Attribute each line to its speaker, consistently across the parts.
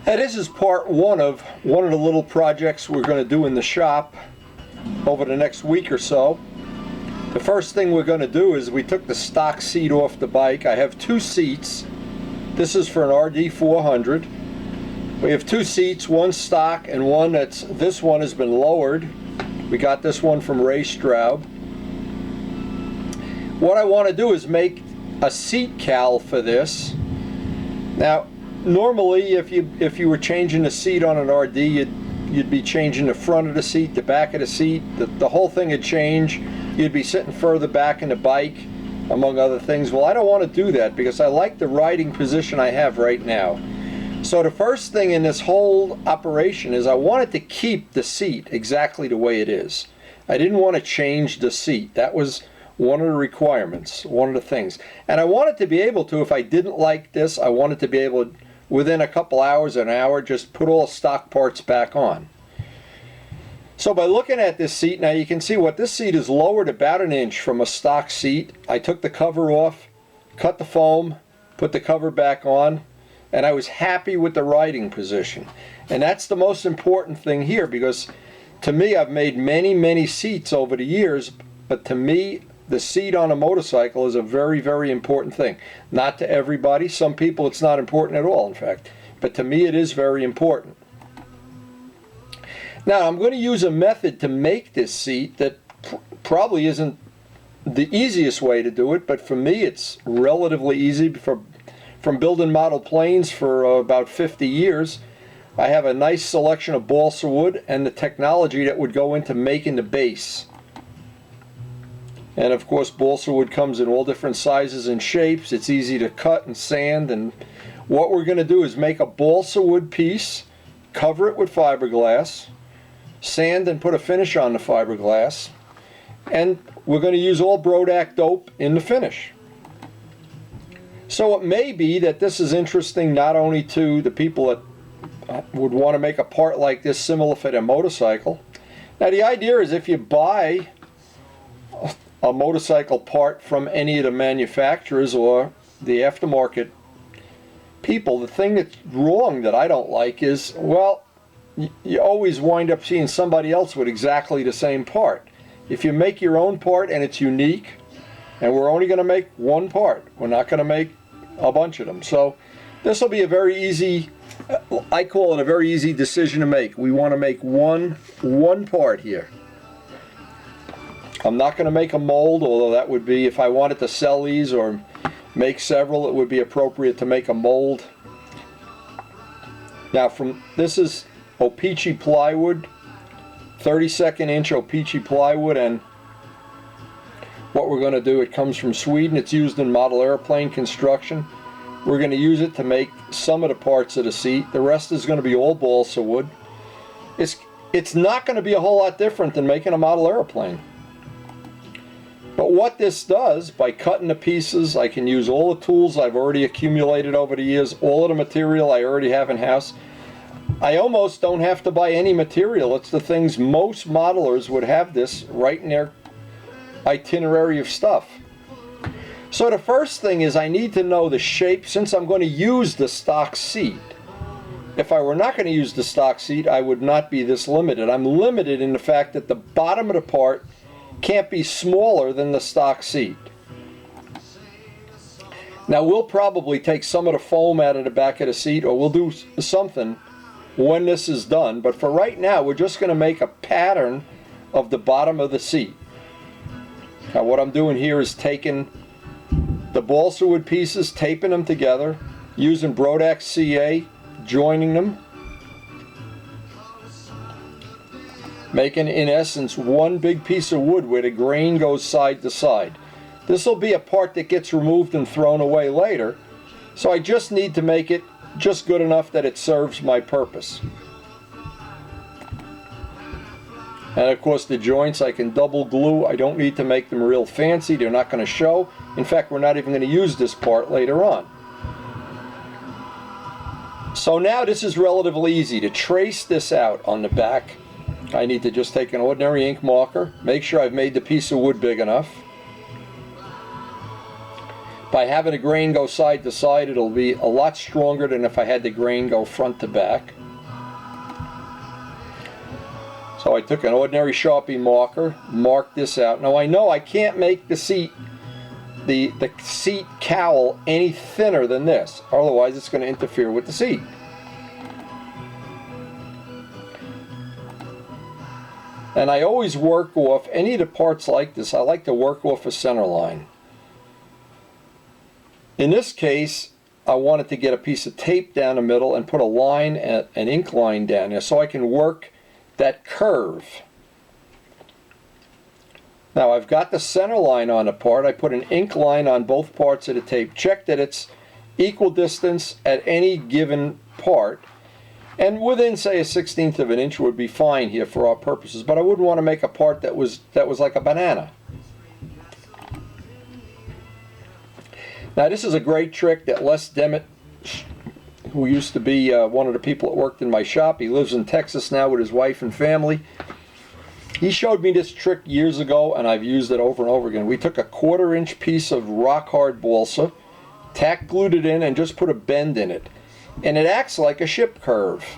Speaker 1: Now, this is part one of the little projects we're going to do in the shop over the next week or so. The first thing we're going to do is we took the stock seat off the bike. I have two seats. This is for an RD 400. We have two seats, one stock and one this one has been lowered. We got this one from Ray Straub. What I want to do is make a seat cowl for this. Now, normally if you were changing the seat on an RD, you'd be changing the front of the seat, the back of the seat, the whole thing would change. You'd be sitting further back in the bike, among other things. Well, I don't want to do that because I like the riding position I have right now. So the first thing in this whole operation is I wanted to keep the seat exactly the way it is. I didn't want to change the seat. That was one of the requirements, one of the things. And I wanted to be able to, if I didn't like this, I wanted to be able to, within a couple hours, an hour, just put all stock parts back on. So by looking at this seat, now you can see what this seat is lowered about an inch from a stock seat. I took the cover off, cut the foam, put the cover back on, and I was happy with the riding position. And that's the most important thing here, because to me, I've made many seats over the years, but to me, the seat on a motorcycle is a very, very important thing. Not to everybody. Some people it's not important at all, in fact. But to me, it is very important. Now, I'm going to use a method to make this seat that probably isn't the easiest way to do it, but for me, it's relatively easy. From building model planes for about 50 years, I have a nice selection of balsa wood and the technology that would go into making the base. And of course, balsa wood comes in all different sizes and shapes. It's easy to cut and sand, and what we're going to do is make a balsa wood piece, cover it with fiberglass, sand and put a finish on the fiberglass, and we're going to use all BRODAK dope in the finish. So it may be that this is interesting not only to the people that would want to make a part like this similar for their motorcycle. Now the idea is if you buy a motorcycle part from any of the manufacturers or the aftermarket people, the thing that's wrong that I don't like is, well, you always wind up seeing somebody else with exactly the same part. If you make your own part and it's unique, and we're only going to make one part, we're not going to make a bunch of them. So this will be a very easy, I call it a very easy decision to make. We want to make one part here. I'm not going to make a mold, although that would be, if I wanted to sell these or make several, it would be appropriate to make a mold. Now this is O-Pee-Chee plywood, 32nd inch O-Pee-Chee plywood, and what we're going to do, it comes from Sweden. It's used in model airplane construction. We're going to use it to make some of the parts of the seat. The rest is going to be all balsa wood. It's not going to be a whole lot different than making a model airplane. But what this does, by cutting the pieces, I can use all the tools I've already accumulated over the years, all of the material I already have in-house. I almost don't have to buy any material. It's the things most modelers would have this right in their itinerary of stuff. So the first thing is I need to know the shape, since I'm going to use the stock seat. If I were not going to use the stock seat, I would not be this limited. I'm limited in the fact that the bottom of the part can't be smaller than the stock seat. Now we'll probably take some of the foam out of the back of the seat, or we'll do something when this is done, but for right now we're just going to make a pattern of the bottom of the seat. Now what I'm doing here is taking the balsa wood pieces, taping them together, using BRODAK CA, joining them, making in essence one big piece of wood where the grain goes side to side. This will be a part that gets removed and thrown away later, so I just need to make it just good enough that it serves my purpose. And of course the joints I can double glue. I don't need to make them real fancy. They're not going to show. In fact, we're not even going to use this part later on. So now this is relatively easy. To trace this out on the back, I need to just take an ordinary ink marker, make sure I've made the piece of wood big enough. By having the grain go side to side, it'll be a lot stronger than if I had the grain go front to back. So I took an ordinary Sharpie marker, marked this out. Now I know I can't make the seat cowl any thinner than this, otherwise it's going to interfere with the seat. And I always work off any of the parts like this. I like to work off a center line. In this case, I wanted to get a piece of tape down the middle and put a line, an ink line down there, so I can work that curve. Now I've got the center line on the part. I put an ink line on both parts of the tape. Check that it's equal distance at any given part. And within, say, a 1/16 of an inch would be fine here for our purposes. But I wouldn't want to make a part that was like a banana. Now this is a great trick that Les Demet, who used to be one of the people that worked in my shop, he lives in Texas now with his wife and family. He showed me this trick years ago, and I've used it over and over again. We took a 1/4 inch piece of rock hard balsa, tack glued it in, and just put a bend in it. And it acts like a ship curve.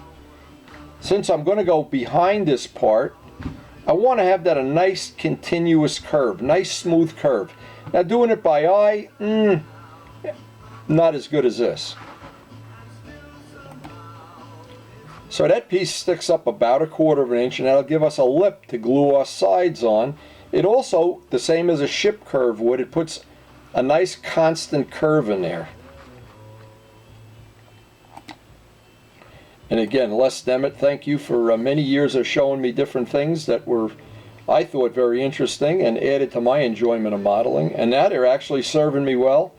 Speaker 1: Since I'm going to go behind this part, I want to have that a nice continuous curve, nice smooth curve. Now doing it by eye, not as good as this. So that piece sticks up about a 1/4 inch, and that'll give us a lip to glue our sides on. It also, the same as a ship curve would, it puts a nice constant curve in there. And again, Les Demet, thank you for many years of showing me different things that were, I thought, very interesting and added to my enjoyment of modeling. And now they're actually serving me well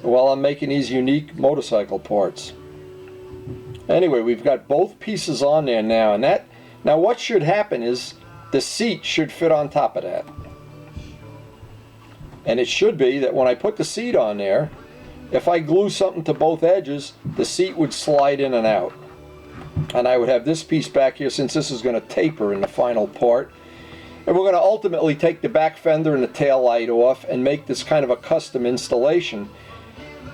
Speaker 1: while I'm making these unique motorcycle parts. Anyway, we've got both pieces on there now, and now what should happen is the seat should fit on top of that. And it should be that when I put the seat on there, if I glue something to both edges, the seat would slide in and out. And I would have this piece back here, since this is going to taper in the final part. And we're going to ultimately take the back fender and the tail light off and make this kind of a custom installation.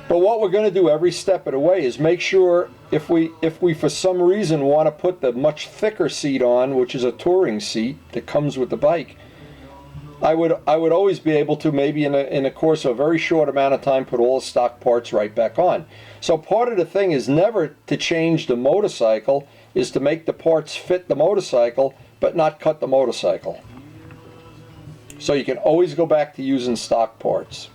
Speaker 1: But what we're going to do every step of the way is make sure if we for some reason want to put the much thicker seat on, which is a touring seat that comes with the bike, I would always be able to, maybe in a course of a very short amount of time, put all the stock parts right back on. So part of the thing is never to change the motorcycle, is to make the parts fit the motorcycle but not cut the motorcycle. So you can always go back to using stock parts.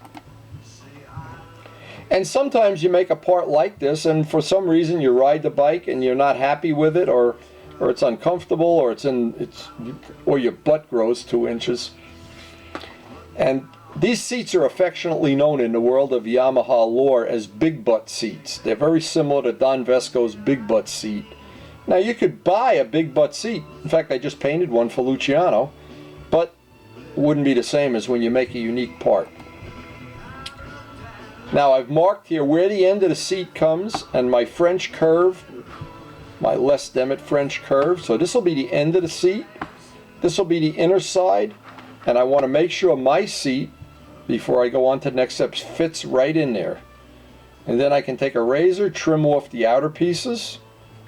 Speaker 1: And sometimes you make a part like this, and for some reason you ride the bike and you're not happy with it, or it's uncomfortable, or your butt grows 2 inches. And these seats are affectionately known in the world of Yamaha lore as big butt seats. They're very similar to Don Vesco's big butt seat. Now you could buy a big butt seat. In fact, I just painted one for Luciano, but it wouldn't be the same as when you make a unique part. Now I've marked here where the end of the seat comes, and my French curve, my Les Demet French curve. So this will be the end of the seat. This will be the inner side, and I want to make sure my seat, before I go on to the next steps, fits right in there. And then I can take a razor, trim off the outer pieces.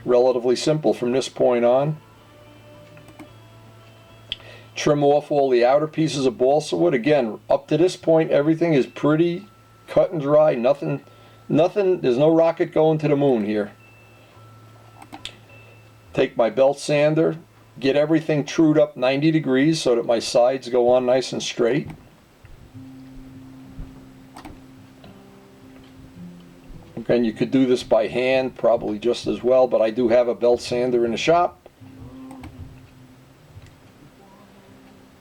Speaker 1: Relatively simple from this point on. Trim off all the outer pieces of balsa wood. Again, up to this point, everything is pretty cut and dry. Nothing, there's no rocket going to the moon here. Take my belt sander, get everything trued up 90 degrees so that my sides go on nice and straight. Again, you could do this by hand probably just as well, but I do have a belt sander in the shop.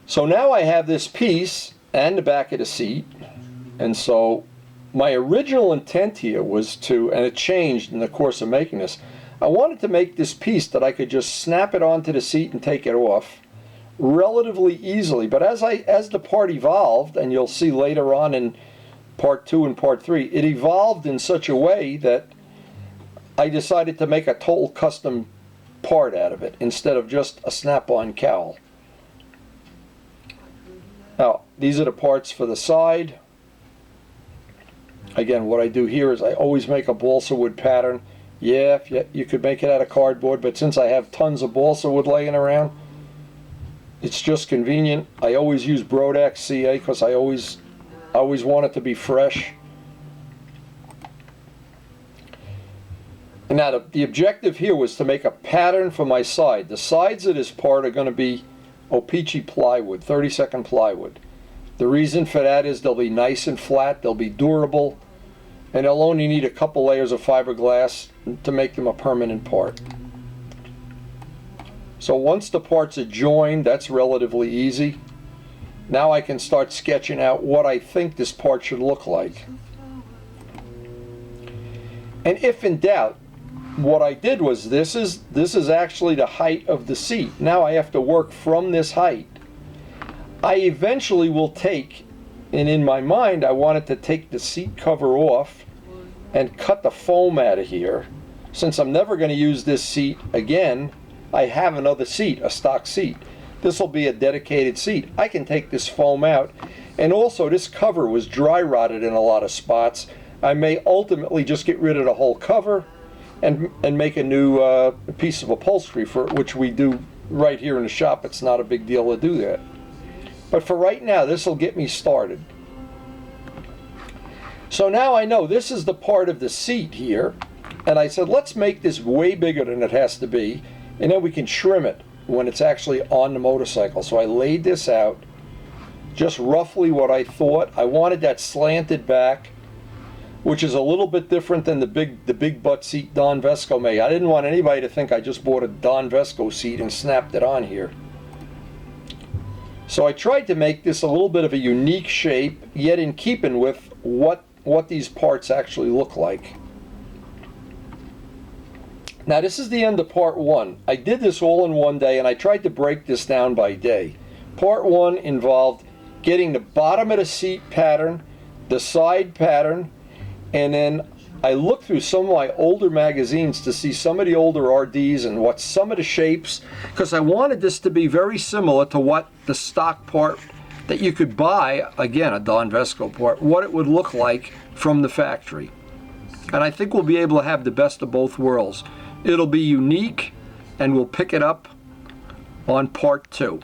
Speaker 1: So now I have this piece and the back of the seat, and so my original intent here was to, and it changed in the course of making this, I wanted to make this piece that I could just snap it onto the seat and take it off relatively easily. But as the part evolved, and you'll see later on in part 2 and part 3, it evolved in such a way that I decided to make a total custom part out of it instead of just a snap-on cowl. Now, these are the parts for the side. Again, what I do here is I always make a balsa wood pattern. Yeah, you could make it out of cardboard, but since I have tons of balsa wood laying around, it's just convenient. I always use BRODAK CA because I always want it to be fresh. And now the objective here was to make a pattern for my side. The sides of this part are going to be O-Pee-Chee plywood, 32nd plywood. The reason for that is they'll be nice and flat, they'll be durable, and they'll only need a couple layers of fiberglass to make them a permanent part. So once the parts are joined, that's relatively easy. Now I can start sketching out what I think this part should look like. And if in doubt, what I did was this is actually the height of the seat. Now I have to work from this height. I eventually will take, and in my mind I wanted to take the seat cover off and cut the foam out of here. Since I'm never going to use this seat again, I have another seat, a stock seat. This will be a dedicated seat. I can take this foam out, and also this cover was dry rotted in a lot of spots. I may ultimately just get rid of the whole cover and make a new piece of upholstery for it, which we do right here in the shop. It's not a big deal to do that. But for right now, this will get me started. So now I know this is the part of the seat here, and I said let's make this way bigger than it has to be, and then we can trim it when it's actually on the motorcycle. So I laid this out just roughly what I thought. I wanted that slanted back, which is a little bit different than the big butt seat Don Vesco made. I didn't want anybody to think I just bought a Don Vesco seat and snapped it on here. So I tried to make this a little bit of a unique shape, yet in keeping with what these parts actually look like. Now this is the end of part one. I did this all in one day, and I tried to break this down by day. Part one involved getting the bottom of the seat pattern, the side pattern, and then I looked through some of my older magazines to see some of the older RDs and what some of the shapes, because I wanted this to be very similar to what the stock part that you could buy, again a Don Vesco part, what it would look like from the factory. And I think we'll be able to have the best of both worlds. It'll be unique, and we'll pick it up on part two.